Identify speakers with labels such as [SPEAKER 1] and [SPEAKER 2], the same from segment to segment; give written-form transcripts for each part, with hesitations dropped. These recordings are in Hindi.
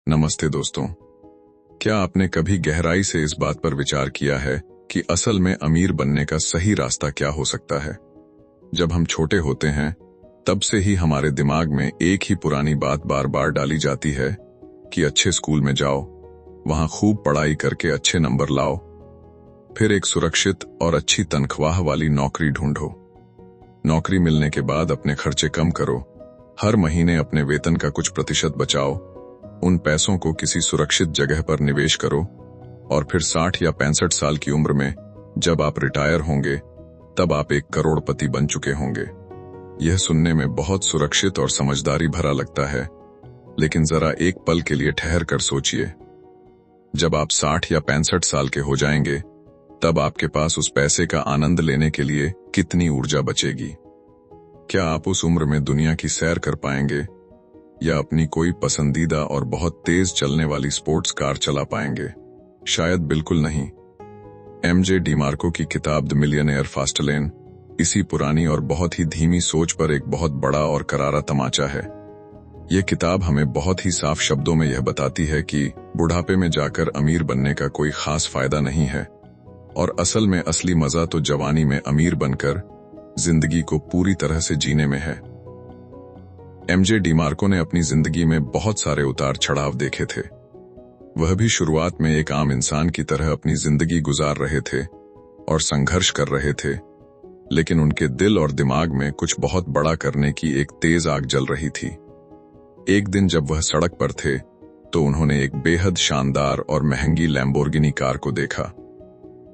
[SPEAKER 1] नमस्ते दोस्तों। क्या आपने कभी गहराई से इस बात पर विचार किया है कि असल में अमीर बनने का सही रास्ता क्या हो सकता है? जब हम छोटे होते हैं तब से ही हमारे दिमाग में एक ही पुरानी बात बार बार डाली जाती है कि अच्छे स्कूल में जाओ, वहां खूब पढ़ाई करके अच्छे नंबर लाओ, फिर एक सुरक्षित और अच्छी तनख्वाह वाली नौकरी ढूंढो। नौकरी मिलने के बाद अपने खर्चे कम करो, हर महीने अपने वेतन का कुछ प्रतिशत बचाओ, उन पैसों को किसी सुरक्षित जगह पर निवेश करो और फिर 60 या 65 साल की उम्र में जब आप रिटायर होंगे तब आप एक करोड़पति बन चुके होंगे। यह सुनने में बहुत सुरक्षित और समझदारी भरा लगता है, लेकिन जरा एक पल के लिए ठहर कर सोचिए। जब आप 60 या 65 साल के हो जाएंगे तब आपके पास उस पैसे का आनंद लेने के लिए कितनी ऊर्जा बचेगी? क्या आप उस उम्र में दुनिया की सैर कर पाएंगे या अपनी कोई पसंदीदा और बहुत तेज चलने वाली स्पोर्ट्स कार चला पाएंगे? शायद बिल्कुल नहीं। एमजे डीमार्को की किताब द मिलियनेयर फास्टलेन इसी पुरानी और बहुत ही धीमी सोच पर एक बहुत बड़ा और करारा तमाचा है। यह किताब हमें बहुत ही साफ शब्दों में यह बताती है कि बुढ़ापे में जाकर अमीर बनने का कोई खास फायदा नहीं है और असल में असली मजा तो जवानी में अमीर बनकर जिंदगी को पूरी तरह से जीने में है। एमजे डीमार्को ने अपनी जिंदगी में बहुत सारे उतार चढ़ाव देखे थे। वह भी शुरुआत में एक आम इंसान की तरह अपनी जिंदगी गुजार रहे थे और संघर्ष कर रहे थे, लेकिन उनके दिल और दिमाग में कुछ बहुत बड़ा करने की एक तेज आग जल रही थी। एक दिन जब वह सड़क पर थे तो उन्होंने एक बेहद शानदार और महंगी लैम्बोर्गिनी कार को देखा।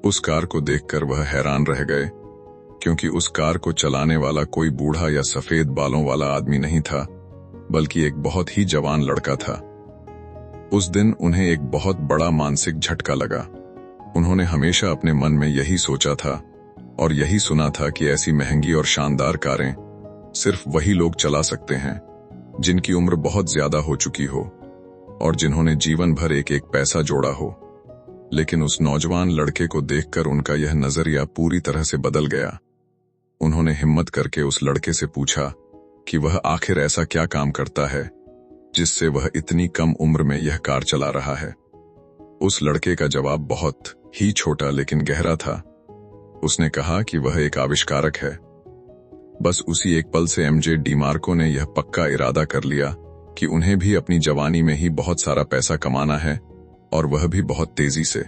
[SPEAKER 1] उस कार को देखकर वह हैरान रह गए, क्योंकि उस कार को चलाने वाला कोई बूढ़ा या सफेद बालों वाला आदमी नहीं था, बल्कि एक बहुत ही जवान लड़का था। उस दिन उन्हें एक बहुत बड़ा मानसिक झटका लगा। उन्होंने हमेशा अपने मन में यही सोचा था और यही सुना था कि ऐसी महंगी और शानदार कारें सिर्फ वही लोग चला सकते हैं जिनकी उम्र बहुत ज्यादा हो चुकी हो और जिन्होंने जीवन भर एक एक पैसा जोड़ा हो। लेकिन उस नौजवान लड़के को देखकर उनका यह नजरिया पूरी तरह से बदल गया। उन्होंने हिम्मत करके उस लड़के से पूछा कि वह आखिर ऐसा क्या काम करता है जिससे वह इतनी कम उम्र में यह कार चला रहा है। उस लड़के का जवाब बहुत ही छोटा लेकिन गहरा था। उसने कहा कि वह एक आविष्कारक है। बस उसी एक पल से एमजे डीमार्को ने यह पक्का इरादा कर लिया कि उन्हें भी अपनी जवानी में ही बहुत सारा पैसा कमाना है, और वह भी बहुत तेजी से।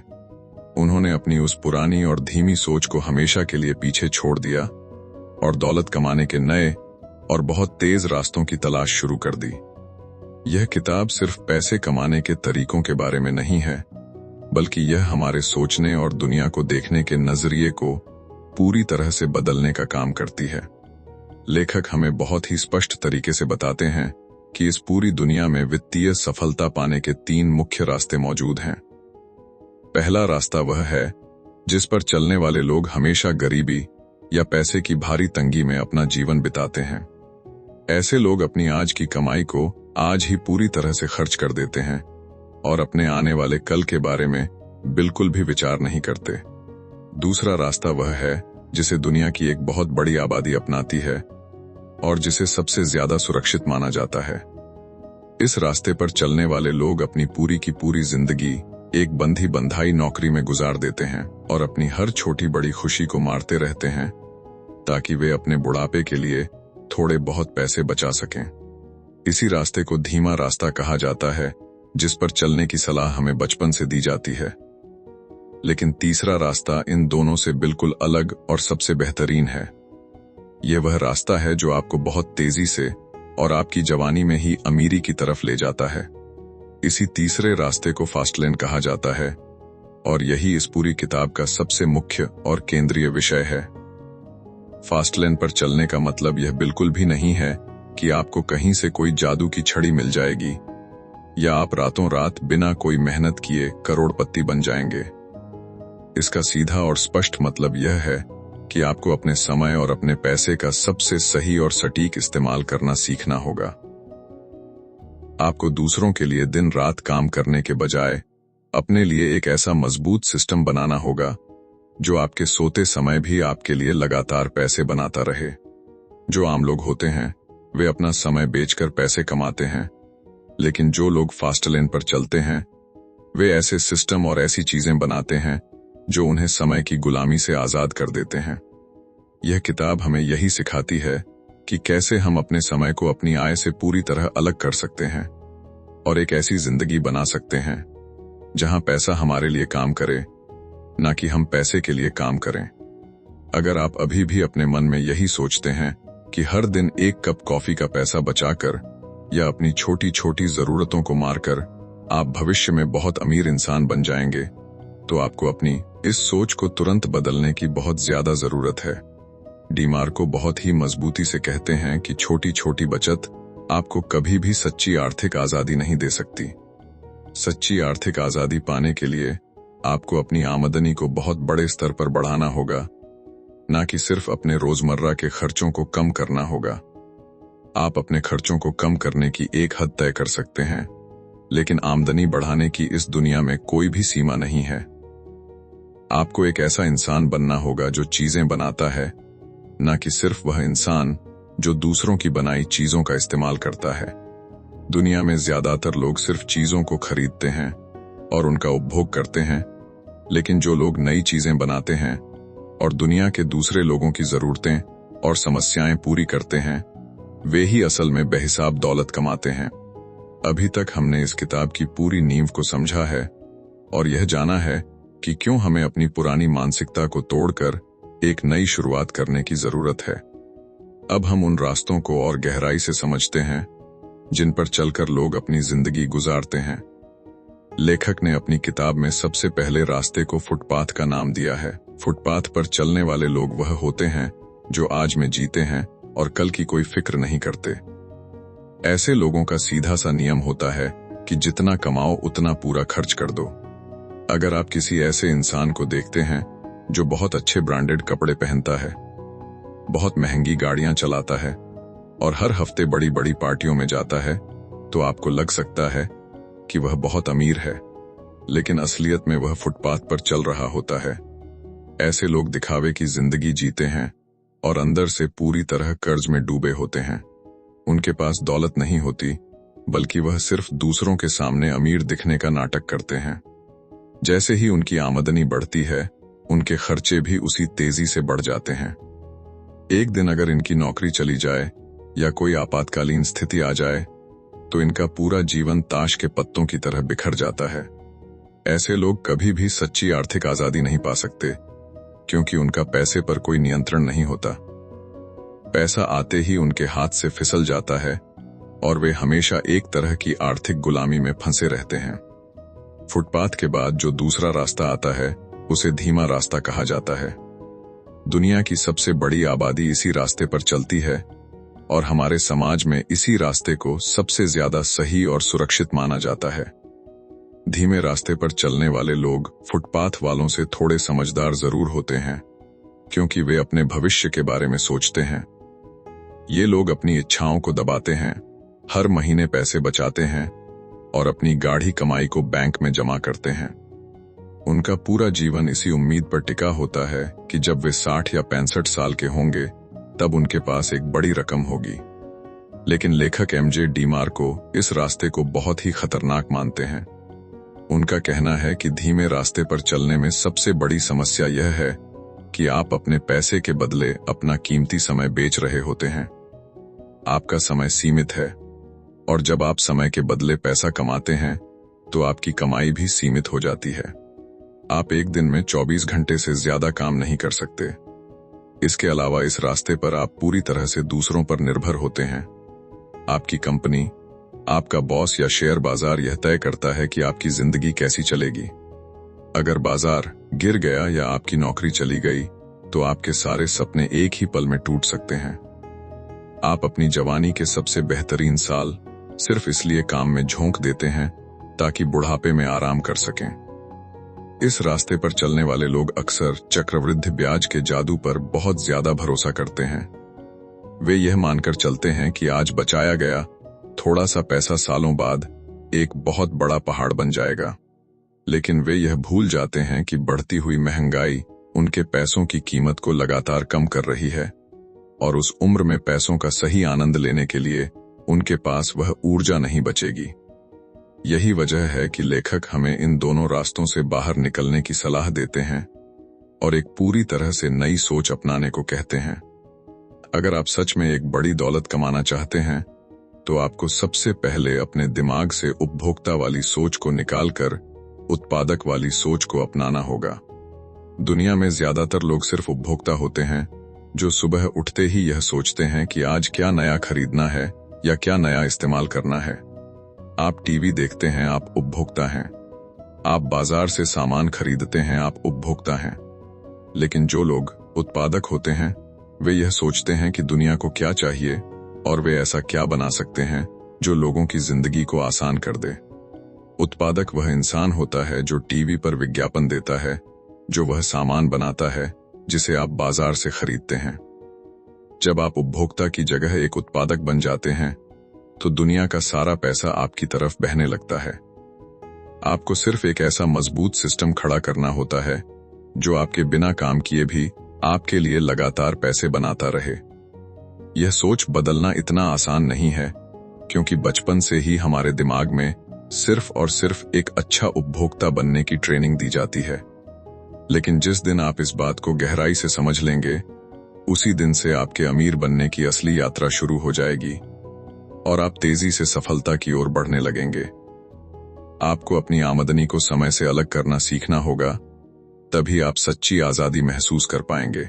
[SPEAKER 1] उन्होंने अपनी उस पुरानी और धीमी सोच को हमेशा के लिए पीछे छोड़ दिया और दौलत कमाने के नए और बहुत तेज रास्तों की तलाश शुरू कर दी। यह किताब सिर्फ पैसे कमाने के तरीकों के बारे में नहीं है, बल्कि यह हमारे सोचने और दुनिया को देखने के नजरिए को पूरी तरह से बदलने का काम करती है। लेखक हमें बहुत ही स्पष्ट तरीके से बताते हैं कि इस पूरी दुनिया में वित्तीय सफलता पाने के 3 मुख्य रास्ते मौजूद हैं। पहला रास्ता वह है जिस पर चलने वाले लोग हमेशा गरीबी या पैसे की भारी तंगी में अपना जीवन बिताते हैं। ऐसे लोग अपनी आज की कमाई को आज ही पूरी तरह से खर्च कर देते हैं और अपने आने वाले कल के बारे में बिल्कुल भी विचार नहीं करते। दूसरा रास्ता वह है जिसे दुनिया की एक बहुत बड़ी आबादी अपनाती है और जिसे सबसे ज्यादा सुरक्षित माना जाता है। इस रास्ते पर चलने वाले लोग अपनी पूरी की पूरी जिंदगी एक बंधी बंधाई नौकरी में गुजार देते हैं और अपनी हर छोटी बड़ी खुशी को मारते रहते हैं ताकि वे अपने बुढ़ापे के लिए थोड़े बहुत पैसे बचा सकें। इसी रास्ते को धीमा रास्ता कहा जाता है, जिस पर चलने की सलाह हमें बचपन से दी जाती है। लेकिन तीसरा रास्ता इन दोनों से बिल्कुल अलग और सबसे बेहतरीन है। यह वह रास्ता है जो आपको बहुत तेजी से और आपकी जवानी में ही अमीरी की तरफ ले जाता है। इसी तीसरे रास्ते को फास्टलेन कहा जाता है और यही इस पूरी किताब का सबसे मुख्य और केंद्रीय विषय है। फास्टलेन पर चलने का मतलब यह बिल्कुल भी नहीं है कि आपको कहीं से कोई जादू की छड़ी मिल जाएगी या आप रातों रात बिना कोई मेहनत किए करोड़पति बन जाएंगे। इसका सीधा और स्पष्ट मतलब यह है कि आपको अपने समय और अपने पैसे का सबसे सही और सटीक इस्तेमाल करना सीखना होगा। आपको दूसरों के लिए दिन रात काम करने के बजाय अपने लिए एक ऐसा मजबूत सिस्टम बनाना होगा जो आपके सोते समय भी आपके लिए लगातार पैसे बनाता रहे। जो आम लोग होते हैं वे अपना समय बेचकर पैसे कमाते हैं, लेकिन जो लोग फास्ट लेन पर चलते हैं वे ऐसे सिस्टम और ऐसी चीजें बनाते हैं जो उन्हें समय की गुलामी से आजाद कर देते हैं। यह किताब हमें यही सिखाती है कि कैसे हम अपने समय को अपनी आय से पूरी तरह अलग कर सकते हैं और एक ऐसी जिंदगी बना सकते हैं जहां पैसा हमारे लिए काम करे, ना कि हम पैसे के लिए काम करें। अगर आप अभी भी अपने मन में यही सोचते हैं कि हर दिन एक कप कॉफी का पैसा बचाकर या अपनी छोटी छोटी जरूरतों को मारकर आप भविष्य में बहुत अमीर इंसान बन जाएंगे, तो आपको अपनी इस सोच को तुरंत बदलने की बहुत ज्यादा जरूरत है। डीमार्को बहुत ही मजबूती से कहते हैं कि छोटी छोटी बचत आपको कभी भी सच्ची आर्थिक आजादी नहीं दे सकती। सच्ची आर्थिक आजादी पाने के लिए आपको अपनी आमदनी को बहुत बड़े स्तर पर बढ़ाना होगा, ना कि सिर्फ अपने रोजमर्रा के खर्चों को कम करना होगा। आप अपने खर्चों को कम करने की एक हद तय कर सकते हैं, लेकिन आमदनी बढ़ाने की इस दुनिया में कोई भी सीमा नहीं है। आपको एक ऐसा इंसान बनना होगा जो चीजें बनाता है, ना कि सिर्फ वह इंसान जो दूसरों की बनाई चीजों का इस्तेमाल करता है। दुनिया में ज्यादातर लोग सिर्फ चीजों को खरीदते हैं और उनका उपभोग करते हैं, लेकिन जो लोग नई चीजें बनाते हैं और दुनिया के दूसरे लोगों की जरूरतें और समस्याएं पूरी करते हैं, वे ही असल में बेहिसाब दौलत कमाते हैं। अभी तक हमने इस किताब की पूरी नींव को समझा है और यह जाना है कि क्यों हमें अपनी पुरानी मानसिकता को तोड़कर एक नई शुरुआत करने की जरूरत है। अब हम उन रास्तों को और गहराई से समझते हैं जिन पर चलकर लोग अपनी जिंदगी गुजारते हैं। लेखक ने अपनी किताब में सबसे पहले रास्ते को फुटपाथ का नाम दिया है। फुटपाथ पर चलने वाले लोग वह होते हैं जो आज में जीते हैं और कल की कोई फिक्र नहीं करते। ऐसे लोगों का सीधा सा नियम होता है कि जितना कमाओ उतना पूरा खर्च कर दो। अगर आप किसी ऐसे इंसान को देखते हैं जो बहुत अच्छे ब्रांडेड कपड़े पहनता है, बहुत महंगी गाड़ियां चलाता है और हर हफ्ते बड़ी बड़ी पार्टियों में जाता है, तो आपको लग सकता है कि वह बहुत अमीर है, लेकिन असलियत में वह फुटपाथ पर चल रहा होता है। ऐसे लोग दिखावे की जिंदगी जीते हैं और अंदर से पूरी तरह कर्ज में डूबे होते हैं। उनके पास दौलत नहीं होती, बल्कि वह सिर्फ दूसरों के सामने अमीर दिखने का नाटक करते हैं। जैसे ही उनकी आमदनी बढ़ती है, उनके खर्चे भी उसी तेजी से बढ़ जाते हैं। एक दिन अगर इनकी नौकरी चली जाए या कोई आपातकालीन स्थिति आ जाए, तो इनका पूरा जीवन ताश के पत्तों की तरह बिखर जाता है। ऐसे लोग कभी भी सच्ची आर्थिक आजादी नहीं पा सकते, क्योंकि उनका पैसे पर कोई नियंत्रण नहीं होता। पैसा आते ही उनके हाथ से फिसल जाता है और वे हमेशा एक तरह की आर्थिक गुलामी में फंसे रहते हैं। फुटपाथ के बाद जो दूसरा रास्ता आता है उसे धीमा रास्ता कहा जाता है। दुनिया की सबसे बड़ी आबादी इसी रास्ते पर चलती है और हमारे समाज में इसी रास्ते को सबसे ज्यादा सही और सुरक्षित माना जाता है। धीमे रास्ते पर चलने वाले लोग फुटपाथ वालों से थोड़े समझदार जरूर होते हैं, क्योंकि वे अपने भविष्य के बारे में सोचते हैं। ये लोग अपनी इच्छाओं को दबाते हैं, हर महीने पैसे बचाते हैं और अपनी गाढ़ी कमाई को बैंक में जमा करते हैं। उनका पूरा जीवन इसी उम्मीद पर टिका होता है कि जब वे 60 या 65 साल के होंगे, तब उनके पास एक बड़ी रकम होगी। लेकिन लेखक एमजे डीमार्को इस रास्ते को बहुत ही खतरनाक मानते हैं। उनका कहना है कि धीमे रास्ते पर चलने में सबसे बड़ी समस्या यह है कि आप अपने पैसे के बदले अपना कीमती समय बेच रहे होते हैं। आपका समय सीमित है और जब आप समय के बदले पैसा कमाते हैं, तो आपकी कमाई भी सीमित हो जाती है। आप एक दिन में 24 घंटे से ज्यादा काम नहीं कर सकते। इसके अलावा इस रास्ते पर आप पूरी तरह से दूसरों पर निर्भर होते हैं। आपकी कंपनी, आपका बॉस या शेयर बाजार यह तय करता है कि आपकी जिंदगी कैसी चलेगी। अगर बाजार गिर गया या आपकी नौकरी चली गई, तो आपके सारे सपने एक ही पल में टूट सकते हैं। आप अपनी जवानी के सबसे बेहतरीन साल सिर्फ इसलिए काम में झोंक देते हैं ताकि बुढ़ापे में आराम कर सकें। इस रास्ते पर चलने वाले लोग अक्सर चक्रवृद्धि ब्याज के जादू पर बहुत ज्यादा भरोसा करते हैं। वे यह मानकर चलते हैं कि आज बचाया गया थोड़ा सा पैसा सालों बाद एक बहुत बड़ा पहाड़ बन जाएगा। लेकिन वे यह भूल जाते हैं कि बढ़ती हुई महंगाई उनके पैसों की कीमत को लगातार कम कर रही है और उस उम्र में पैसों का सही आनंद लेने के लिए उनके पास वह ऊर्जा नहीं बचेगी। यही वजह है कि लेखक हमें इन दोनों रास्तों से बाहर निकलने की सलाह देते हैं और एक पूरी तरह से नई सोच अपनाने को कहते हैं। अगर आप सच में एक बड़ी दौलत कमाना चाहते हैं तो आपको सबसे पहले अपने दिमाग से उपभोक्ता वाली सोच को निकालकर उत्पादक वाली सोच को अपनाना होगा। दुनिया में ज्यादातर लोग सिर्फ उपभोक्ता होते हैं जो सुबह उठते ही यह सोचते हैं कि आज क्या नया खरीदना है या क्या नया इस्तेमाल करना है। आप टीवी देखते हैं, आप उपभोक्ता हैं। आप बाजार से सामान खरीदते हैं, आप उपभोक्ता हैं। लेकिन जो लोग उत्पादक होते हैं वे यह सोचते हैं कि दुनिया को क्या चाहिए और वे ऐसा क्या बना सकते हैं जो लोगों की जिंदगी को आसान कर दे। उत्पादक वह इंसान होता है जो टीवी पर विज्ञापन देता है, जो वह सामान बनाता है जिसे आप बाजार से खरीदते हैं। जब आप उपभोक्ता की जगह एक उत्पादक बन जाते हैं तो दुनिया का सारा पैसा आपकी तरफ बहने लगता है। आपको सिर्फ एक ऐसा मजबूत सिस्टम खड़ा करना होता है जो आपके बिना काम किए भी आपके लिए लगातार पैसे बनाता रहे। यह सोच बदलना इतना आसान नहीं है क्योंकि बचपन से ही हमारे दिमाग में सिर्फ और सिर्फ एक अच्छा उपभोक्ता बनने की ट्रेनिंग दी जाती है। लेकिन जिस दिन आप इस बात को गहराई से समझ लेंगे उसी दिन से आपके अमीर बनने की असली यात्रा शुरू हो जाएगी और आप तेजी से सफलता की ओर बढ़ने लगेंगे। आपको अपनी आमदनी को समय से अलग करना सीखना होगा, तभी आप सच्ची आजादी महसूस कर पाएंगे।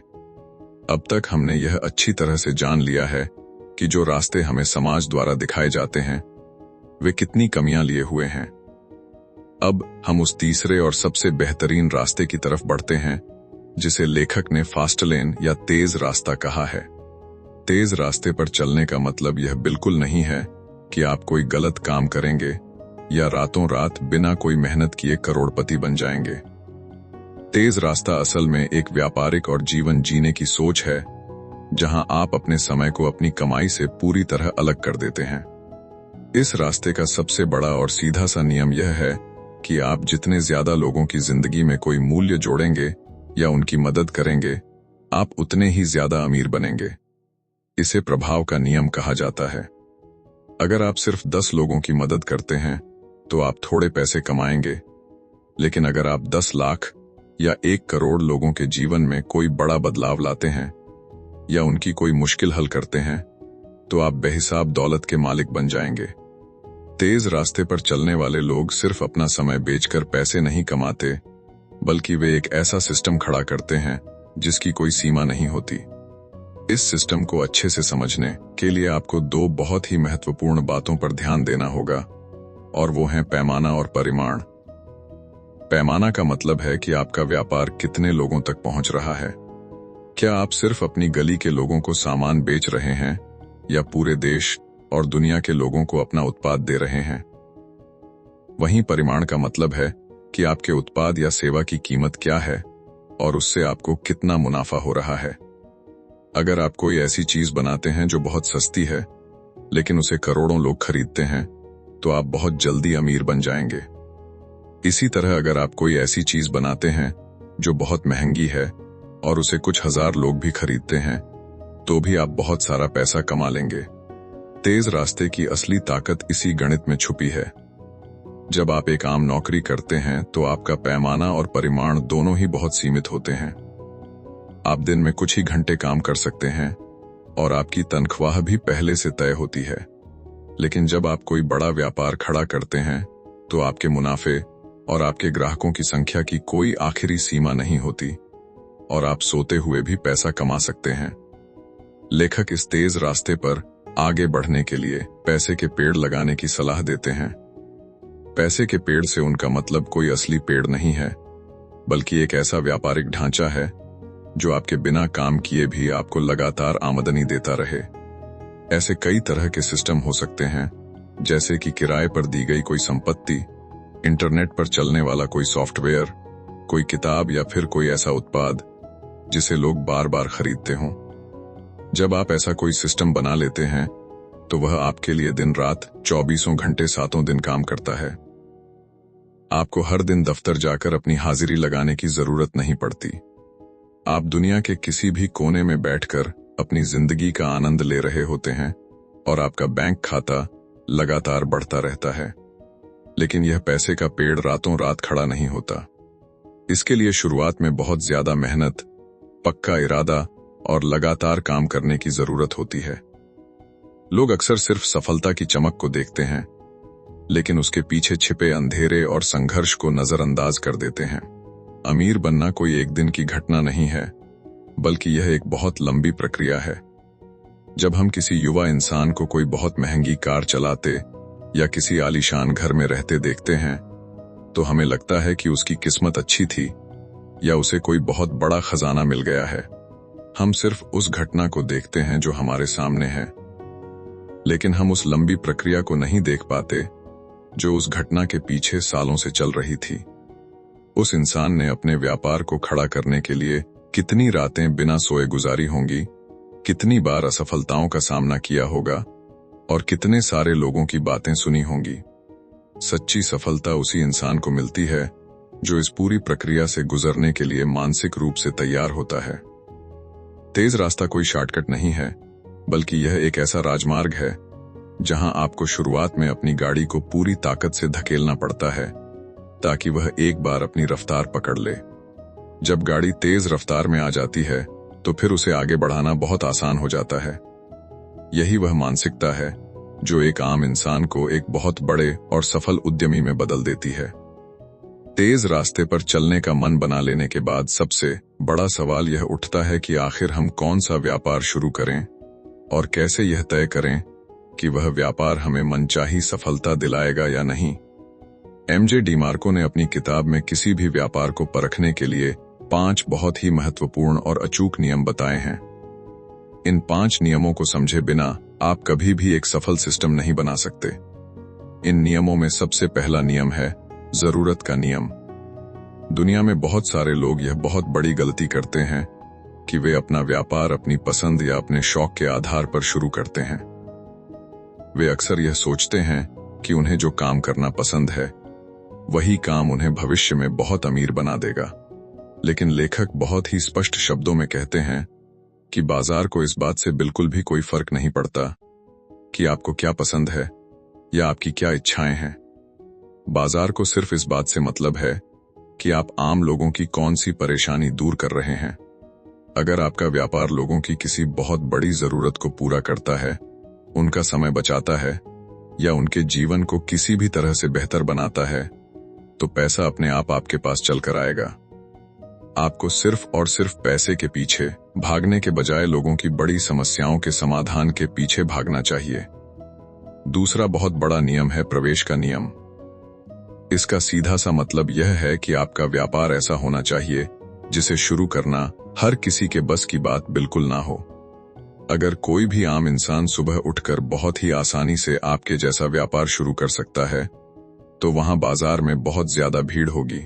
[SPEAKER 1] अब तक हमने यह अच्छी तरह से जान लिया है कि जो रास्ते हमें समाज द्वारा दिखाए जाते हैं वे कितनी कमियां लिए हुए हैं। अब हम उस तीसरे और सबसे बेहतरीन रास्ते की तरफ बढ़ते हैं जिसे लेखक ने फास्ट लेन या तेज रास्ता कहा है। तेज रास्ते पर चलने का मतलब यह बिल्कुल नहीं है कि आप कोई गलत काम करेंगे या रातों रात बिना कोई मेहनत किए करोड़पति बन जाएंगे। तेज रास्ता असल में एक व्यापारिक और जीवन जीने की सोच है जहां आप अपने समय को अपनी कमाई से पूरी तरह अलग कर देते हैं। इस रास्ते का सबसे बड़ा और सीधा सा नियम यह है कि आप जितने ज्यादा लोगों की जिंदगी में कोई मूल्य जोड़ेंगे या उनकी मदद करेंगे, आप उतने ही ज्यादा अमीर बनेंगे। इसे प्रभाव का नियम कहा जाता है। अगर आप सिर्फ 10 लोगों की मदद करते हैं तो आप थोड़े पैसे कमाएंगे, लेकिन अगर आप 10 लाख या 1 करोड़ लोगों के जीवन में कोई बड़ा बदलाव लाते हैं या उनकी कोई मुश्किल हल करते हैं तो आप बेहिसाब दौलत के मालिक बन जाएंगे। तेज रास्ते पर चलने वाले लोग सिर्फ अपना समय बेचकर पैसे नहीं कमाते, बल्कि वे एक ऐसा सिस्टम खड़ा करते हैं जिसकी कोई सीमा नहीं होती। इस सिस्टम को अच्छे से समझने के लिए आपको 2 बहुत ही महत्वपूर्ण बातों पर ध्यान देना होगा, और वो हैं पैमाना और परिमाण। पैमाना का मतलब है कि आपका व्यापार कितने लोगों तक पहुंच रहा है। क्या आप सिर्फ अपनी गली के लोगों को सामान बेच रहे हैं या पूरे देश और दुनिया के लोगों को अपना उत्पाद दे रहे हैं? वहीं परिमाण का मतलब है कि आपके उत्पाद या सेवा की कीमत क्या है और उससे आपको कितना मुनाफा हो रहा है। अगर आप कोई ऐसी चीज बनाते हैं जो बहुत सस्ती है लेकिन उसे करोड़ों लोग खरीदते हैं तो आप बहुत जल्दी अमीर बन जाएंगे। इसी तरह अगर आप कोई ऐसी चीज बनाते हैं जो बहुत महंगी है और उसे कुछ हजार लोग भी खरीदते हैं तो भी आप बहुत सारा पैसा कमा लेंगे। तेज रास्ते की असली ताकत इसी गणित में छुपी है। जब आप एक आम नौकरी करते हैं तो आपका पैमाना और परिमाण दोनों ही बहुत सीमित होते हैं। आप दिन में कुछ ही घंटे काम कर सकते हैं और आपकी तनख्वाह भी पहले से तय होती है। लेकिन जब आप कोई बड़ा व्यापार खड़ा करते हैं तो आपके मुनाफे और आपके ग्राहकों की संख्या की कोई आखिरी सीमा नहीं होती और आप सोते हुए भी पैसा कमा सकते हैं। लेखक इस तेज रास्ते पर आगे बढ़ने के लिए पैसे के पेड़ लगाने की सलाह देते हैं। पैसे के पेड़ से उनका मतलब कोई असली पेड़ नहीं है, बल्कि एक ऐसा व्यापारिक ढांचा है जो आपके बिना काम किए भी आपको लगातार आमदनी देता रहे। ऐसे कई तरह के सिस्टम हो सकते हैं, जैसे कि किराए पर दी गई कोई संपत्ति, इंटरनेट पर चलने वाला कोई सॉफ्टवेयर, कोई किताब या फिर कोई ऐसा उत्पाद जिसे लोग बार बार खरीदते हों। जब आप ऐसा कोई सिस्टम बना लेते हैं तो वह आपके लिए दिन रात 24 घंटे 7 दिन काम करता है। आपको हर दिन दफ्तर जाकर अपनी हाजिरी लगाने की जरूरत नहीं पड़ती। आप दुनिया के किसी भी कोने में बैठकर अपनी जिंदगी का आनंद ले रहे होते हैं और आपका बैंक खाता लगातार बढ़ता रहता है। लेकिन यह पैसे का पेड़ रातों रात खड़ा नहीं होता। इसके लिए शुरुआत में बहुत ज्यादा मेहनत, पक्का इरादा और लगातार काम करने की जरूरत होती है। लोग अक्सर सिर्फ सफलता की चमक को देखते हैं, लेकिन उसके पीछे छिपे अंधेरे और संघर्ष को नजरअंदाज कर देते हैं। अमीर बनना कोई एक दिन की घटना नहीं है, बल्कि यह एक बहुत लंबी प्रक्रिया है। जब हम किसी युवा इंसान को कोई बहुत महंगी कार चलाते या किसी आलीशान घर में रहते देखते हैं, तो हमें लगता है कि उसकी किस्मत अच्छी थी या उसे कोई बहुत बड़ा खजाना मिल गया है। हम सिर्फ उस घटना को देखते हैं जो हमारे सामने है, लेकिन हम उस लंबी प्रक्रिया को नहीं देख पाते जो उस घटना के पीछे सालों से चल रही थी। उस इंसान ने अपने व्यापार को खड़ा करने के लिए कितनी रातें बिना सोए गुजारी होंगी, कितनी बार असफलताओं का सामना किया होगा और कितने सारे लोगों की बातें सुनी होंगी। सच्ची सफलता उसी इंसान को मिलती है जो इस पूरी प्रक्रिया से गुजरने के लिए मानसिक रूप से तैयार होता है। तेज रास्ता कोई शॉर्टकट नहीं है, बल्कि यह एक ऐसा राजमार्ग है जहां आपको शुरुआत में अपनी गाड़ी को पूरी ताकत से धकेलना पड़ता है ताकि वह एक बार अपनी रफ्तार पकड़ ले। जब गाड़ी तेज रफ्तार में आ जाती है तो फिर उसे आगे बढ़ाना बहुत आसान हो जाता है। यही वह मानसिकता है जो एक आम इंसान को एक बहुत बड़े और सफल उद्यमी में बदल देती है। तेज रास्ते पर चलने का मन बना लेने के बाद सबसे बड़ा सवाल यह उठता है कि आखिर हम कौन सा व्यापार शुरू करें और कैसे यह तय करें कि वह व्यापार हमें मनचाही सफलता दिलाएगा या नहीं। एमजे डीमार्को ने अपनी किताब में किसी भी व्यापार को परखने के लिए 5 बहुत ही महत्वपूर्ण और अचूक नियम बताए हैं। इन 5 नियमों को समझे बिना आप कभी भी एक सफल सिस्टम नहीं बना सकते। इन नियमों में सबसे पहला नियम है जरूरत का नियम। दुनिया में बहुत सारे लोग यह बहुत बड़ी गलती करते हैं कि वे अपना व्यापार अपनी पसंद या अपने शौक के आधार पर शुरू करते हैं। वे अक्सर यह सोचते हैं कि उन्हें जो काम करना पसंद है वही काम उन्हें भविष्य में बहुत अमीर बना देगा। लेकिन लेखक बहुत ही स्पष्ट शब्दों में कहते हैं कि बाजार को इस बात से बिल्कुल भी कोई फर्क नहीं पड़ता कि आपको क्या पसंद है या आपकी क्या इच्छाएं हैं। बाजार को सिर्फ इस बात से मतलब है कि आप आम लोगों की कौन सी परेशानी दूर कर रहे हैं। अगर आपका व्यापार लोगों की किसी बहुत बड़ी जरूरत को पूरा करता है, उनका समय बचाता है या उनके जीवन को किसी भी तरह से बेहतर बनाता है, तो पैसा अपने आप आपके पास चलकर आएगा। आपको सिर्फ और सिर्फ पैसे के पीछे भागने के बजाय लोगों की बड़ी समस्याओं के समाधान के पीछे भागना चाहिए। दूसरा बहुत बड़ा नियम है प्रवेश का नियम। इसका सीधा सा मतलब यह है कि आपका व्यापार ऐसा होना चाहिए जिसे शुरू करना हर किसी के बस की बात बिल्कुल ना हो। अगर कोई भी आम इंसान सुबह उठकर बहुत ही आसानी से आपके जैसा व्यापार शुरू कर सकता है, तो वहां बाजार में बहुत ज्यादा भीड़ होगी।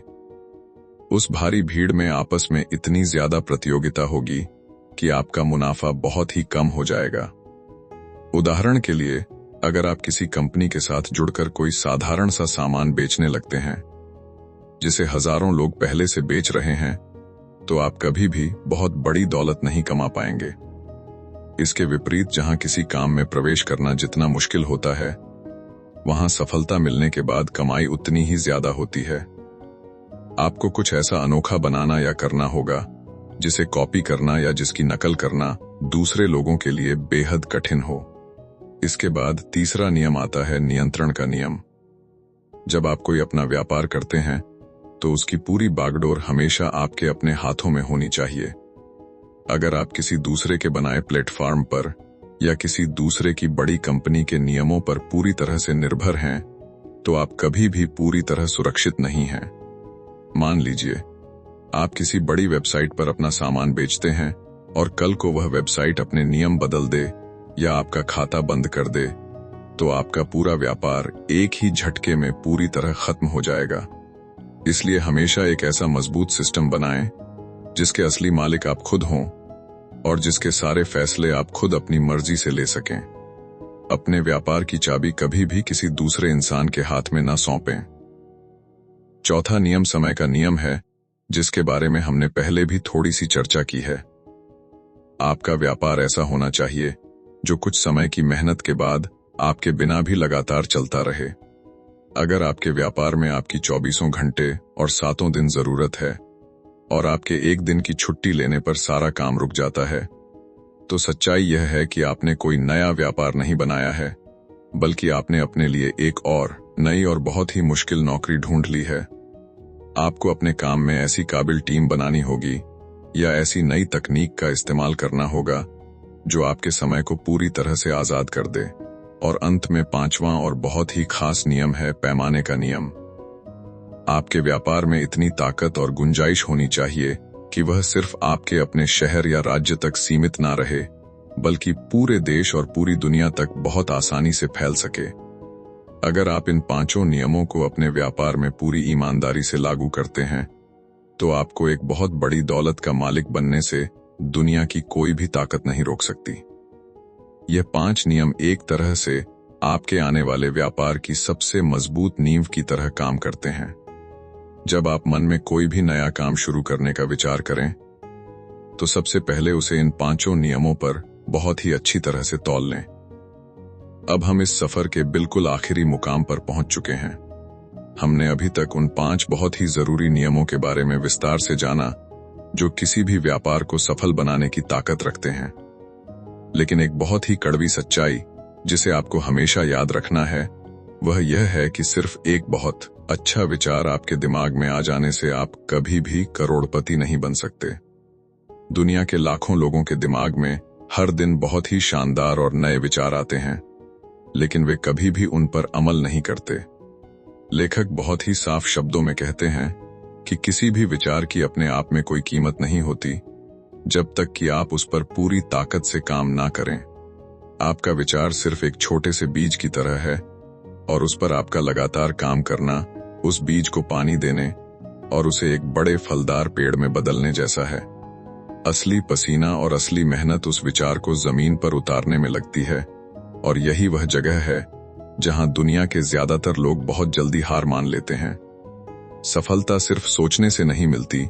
[SPEAKER 1] उस भारी भीड़ में आपस में इतनी ज्यादा प्रतियोगिता होगी कि आपका मुनाफा बहुत ही कम हो जाएगा। उदाहरण के लिए, अगर आप किसी कंपनी के साथ जुड़कर कोई साधारण सा सामान बेचने लगते हैं जिसे हजारों लोग पहले से बेच रहे हैं, तो आप कभी भी बहुत बड़ी दौलत नहीं कमा पाएंगे। इसके विपरीत, जहां किसी काम में प्रवेश करना जितना मुश्किल होता है, वहां सफलता मिलने के बाद कमाई उतनी ही ज्यादा होती है। आपको कुछ ऐसा अनोखा बनाना या करना होगा जिसे कॉपी करना या जिसकी नकल करना दूसरे लोगों के लिए बेहद कठिन हो। इसके बाद तीसरा नियम आता है नियंत्रण का नियम। जब आप कोई अपना व्यापार करते हैं तो उसकी पूरी बागडोर हमेशा आपके अपने हाथों में होनी चाहिए। अगर आप किसी दूसरे के बनाए प्लेटफॉर्म पर या किसी दूसरे की बड़ी कंपनी के नियमों पर पूरी तरह से निर्भर हैं, तो आप कभी भी पूरी तरह सुरक्षित नहीं हैं। मान लीजिए, आप किसी बड़ी वेबसाइट पर अपना सामान बेचते हैं और कल को वह वेबसाइट अपने नियम बदल दे या आपका खाता बंद कर दे, तो आपका पूरा व्यापार एक ही झटके में पूरी तरह खत्म हो जाएगा। इसलिए हमेशा एक ऐसा मजबूत सिस्टम बनाएं जिसके असली मालिक आप खुद हों और जिसके सारे फैसले आप खुद अपनी मर्जी से ले सकें। अपने व्यापार की चाबी कभी भी किसी दूसरे इंसान के हाथ में न सौंपें। चौथा नियम समय का नियम है, जिसके बारे में हमने पहले भी थोड़ी सी चर्चा की है। आपका व्यापार ऐसा होना चाहिए जो कुछ समय की मेहनत के बाद आपके बिना भी लगातार चलता रहे। अगर आपके व्यापार में आपकी 24 घंटे और 7 दिन जरूरत है और आपके एक दिन की छुट्टी लेने पर सारा काम रुक जाता है, तो सच्चाई यह है कि आपने कोई नया व्यापार नहीं बनाया है, बल्कि आपने अपने लिए एक और नई और बहुत ही मुश्किल नौकरी ढूंढ ली है। आपको अपने काम में ऐसी काबिल टीम बनानी होगी या ऐसी नई तकनीक का इस्तेमाल करना होगा जो आपके समय को पूरी तरह से आजाद कर दे। और अंत में 5वां और बहुत ही खास नियम है पैमाने का नियम। आपके व्यापार में इतनी ताकत और गुंजाइश होनी चाहिए कि वह सिर्फ आपके अपने शहर या राज्य तक सीमित ना रहे, बल्कि पूरे देश और पूरी दुनिया तक बहुत आसानी से फैल सके। अगर आप इन 5 नियमों को अपने व्यापार में पूरी ईमानदारी से लागू करते हैं, तो आपको एक बहुत बड़ी दौलत का मालिक बनने से दुनिया की कोई भी ताकत नहीं रोक सकती। यह 5 नियम एक तरह से आपके आने वाले व्यापार की सबसे मजबूत नींव की तरह काम करते हैं। जब आप मन में कोई भी नया काम शुरू करने का विचार करें, तो सबसे पहले उसे इन 5 नियमों पर बहुत ही अच्छी तरह से तौल लें। अब हम इस सफर के बिल्कुल आखिरी मुकाम पर पहुंच चुके हैं। हमने अभी तक उन 5 बहुत ही जरूरी नियमों के बारे में विस्तार से जाना जो किसी भी व्यापार को सफल बनाने की ताकत रखते हैं। लेकिन एक बहुत ही कड़वी सच्चाई जिसे आपको हमेशा याद रखना है, वह यह है कि सिर्फ एक बहुत अच्छा विचार आपके दिमाग में आ जाने से आप कभी भी करोड़पति नहीं बन सकते। दुनिया के लाखों लोगों के दिमाग में हर दिन बहुत ही शानदार और नए विचार आते हैं, लेकिन वे कभी भी उन पर अमल नहीं करते। लेखक बहुत ही साफ शब्दों में कहते हैं कि किसी भी विचार की अपने आप में कोई कीमत नहीं होती जब तक कि आप उस पर पूरी ताकत से काम ना करें। आपका विचार सिर्फ एक छोटे से बीज की तरह है और उस पर आपका लगातार काम करना उस बीज को पानी देने और उसे एक बड़े फलदार पेड़ में बदलने जैसा है। असली पसीना और असली मेहनत उस विचार को जमीन पर उतारने में लगती है, और यही वह जगह है जहां दुनिया के ज्यादातर लोग बहुत जल्दी हार मान लेते हैं। सफलता सिर्फ सोचने से नहीं मिलती,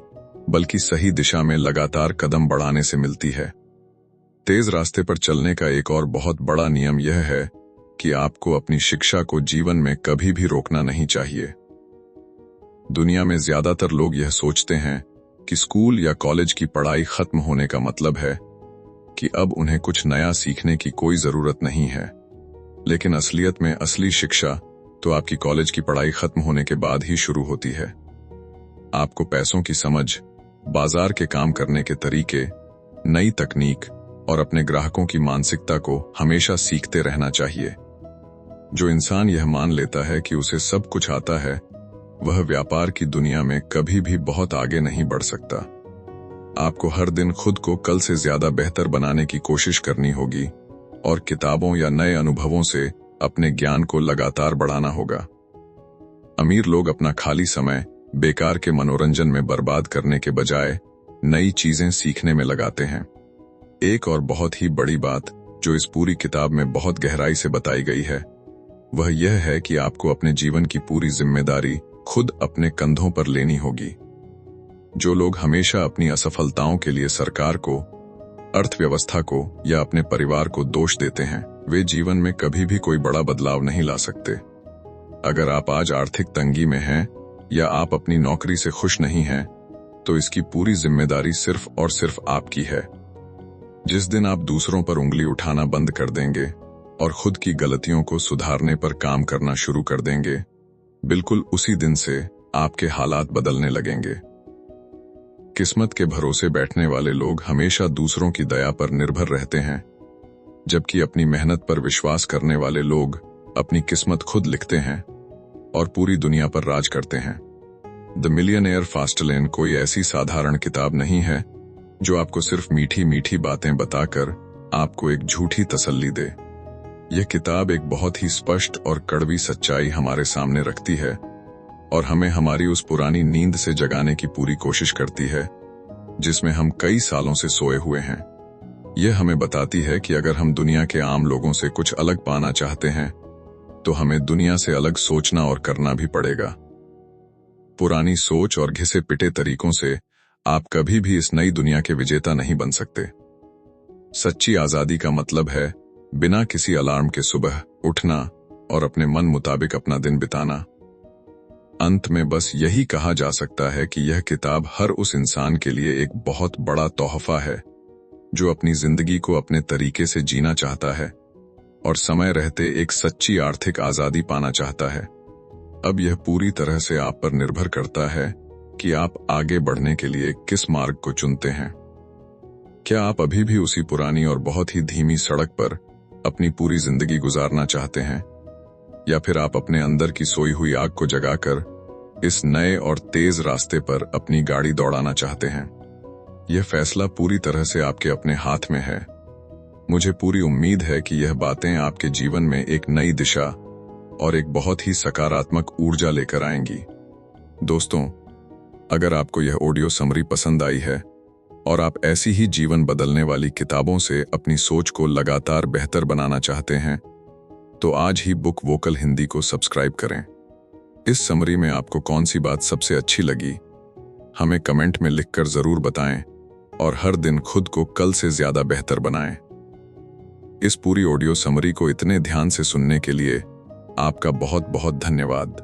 [SPEAKER 1] बल्कि सही दिशा में लगातार कदम बढ़ाने से मिलती है। तेज रास्ते पर चलने का एक और बहुत बड़ा नियम यह है कि आपको अपनी शिक्षा को जीवन में कभी भी रोकना नहीं चाहिए। दुनिया में ज्यादातर लोग यह सोचते हैं कि स्कूल या कॉलेज की पढ़ाई खत्म होने का मतलब है कि अब उन्हें कुछ नया सीखने की कोई जरूरत नहीं है। लेकिन असलियत में असली शिक्षा तो आपकी कॉलेज की पढ़ाई खत्म होने के बाद ही शुरू होती है। आपको पैसों की समझ, बाजार के काम करने के तरीके, नई तकनीक और अपने ग्राहकों की मानसिकता को हमेशा सीखते रहना चाहिए। जो इंसान यह मान लेता है कि उसे सब कुछ आता है, वह व्यापार की दुनिया में कभी भी बहुत आगे नहीं बढ़ सकता। आपको हर दिन खुद को कल से ज्यादा बेहतर बनाने की कोशिश करनी होगी और किताबों या नए अनुभवों से अपने ज्ञान को लगातार बढ़ाना होगा। अमीर लोग अपना खाली समय बेकार के मनोरंजन में बर्बाद करने के बजाय नई चीजें सीखने में लगाते हैं। एक और बहुत ही बड़ी बात जो इस पूरी किताब में बहुत गहराई से बताई गई है, वह यह है कि आपको अपने जीवन की पूरी जिम्मेदारी खुद अपने कंधों पर लेनी होगी। जो लोग हमेशा अपनी असफलताओं के लिए सरकार को, अर्थव्यवस्था को या अपने परिवार को दोष देते हैं, वे जीवन में कभी भी कोई बड़ा बदलाव नहीं ला सकते। अगर आप आज आर्थिक तंगी में हैं या आप अपनी नौकरी से खुश नहीं हैं, तो इसकी पूरी जिम्मेदारी सिर्फ और सिर्फ आपकी है। जिस दिन आप दूसरों पर उंगली उठाना बंद कर देंगे और खुद की गलतियों को सुधारने पर काम करना शुरू कर देंगे, बिल्कुल उसी दिन से आपके हालात बदलने लगेंगे। किस्मत के भरोसे बैठने वाले लोग हमेशा दूसरों की दया पर निर्भर रहते हैं, जबकि अपनी मेहनत पर विश्वास करने वाले लोग अपनी किस्मत खुद लिखते हैं और पूरी दुनिया पर राज करते हैं। द मिलियनेयर फास्ट लेन कोई ऐसी साधारण किताब नहीं है जो आपको सिर्फ मीठी मीठी बातें बताकर आपको एक झूठी तसल्ली दे। यह किताब एक बहुत ही स्पष्ट और कड़वी सच्चाई हमारे सामने रखती है और हमें हमारी उस पुरानी नींद से जगाने की पूरी कोशिश करती है जिसमें हम कई सालों से सोए हुए हैं। यह हमें बताती है कि अगर हम दुनिया के आम लोगों से कुछ अलग पाना चाहते हैं, तो हमें दुनिया से अलग सोचना और करना भी पड़ेगा। पुरानी सोच और घिसे पिटे तरीकों से आप कभी भी इस नई दुनिया के विजेता नहीं बन सकते। सच्ची आजादी का मतलब है बिना किसी अलार्म के सुबह उठना और अपने मन मुताबिक अपना दिन बिताना। अंत में बस यही कहा जा सकता है कि यह किताब हर उस इंसान के लिए एक बहुत बड़ा तोहफा है जो अपनी जिंदगी को अपने तरीके से जीना चाहता है और समय रहते एक सच्ची आर्थिक आजादी पाना चाहता है। अब यह पूरी तरह से आप पर निर्भर करता है कि आप आगे बढ़ने के लिए किस मार्ग को चुनते हैं। क्या आप अभी भी उसी पुरानी और बहुत ही धीमी सड़क पर अपनी पूरी जिंदगी गुजारना चाहते हैं, या फिर आप अपने अंदर की सोई हुई आग को जगाकर इस नए और तेज रास्ते पर अपनी गाड़ी दौड़ाना चाहते हैं? यह फैसला पूरी तरह से आपके अपने हाथ में है। मुझे पूरी उम्मीद है कि यह बातें आपके जीवन में एक नई दिशा और एक बहुत ही सकारात्मक ऊर्जा लेकर आएंगी। दोस्तों, अगर आपको यह ऑडियो समरी पसंद आई है और आप ऐसी ही जीवन बदलने वाली किताबों से अपनी सोच को लगातार बेहतर बनाना चाहते हैं, तो आज ही बुक वोकल हिंदी को सब्सक्राइब करें। इस समरी में आपको कौन सी बात सबसे अच्छी लगी, हमें कमेंट में लिखकर जरूर बताएं और हर दिन खुद को कल से ज्यादा बेहतर बनाएं। इस पूरी ऑडियो समरी को इतने ध्यान से सुनने के लिए आपका बहुत बहुत धन्यवाद।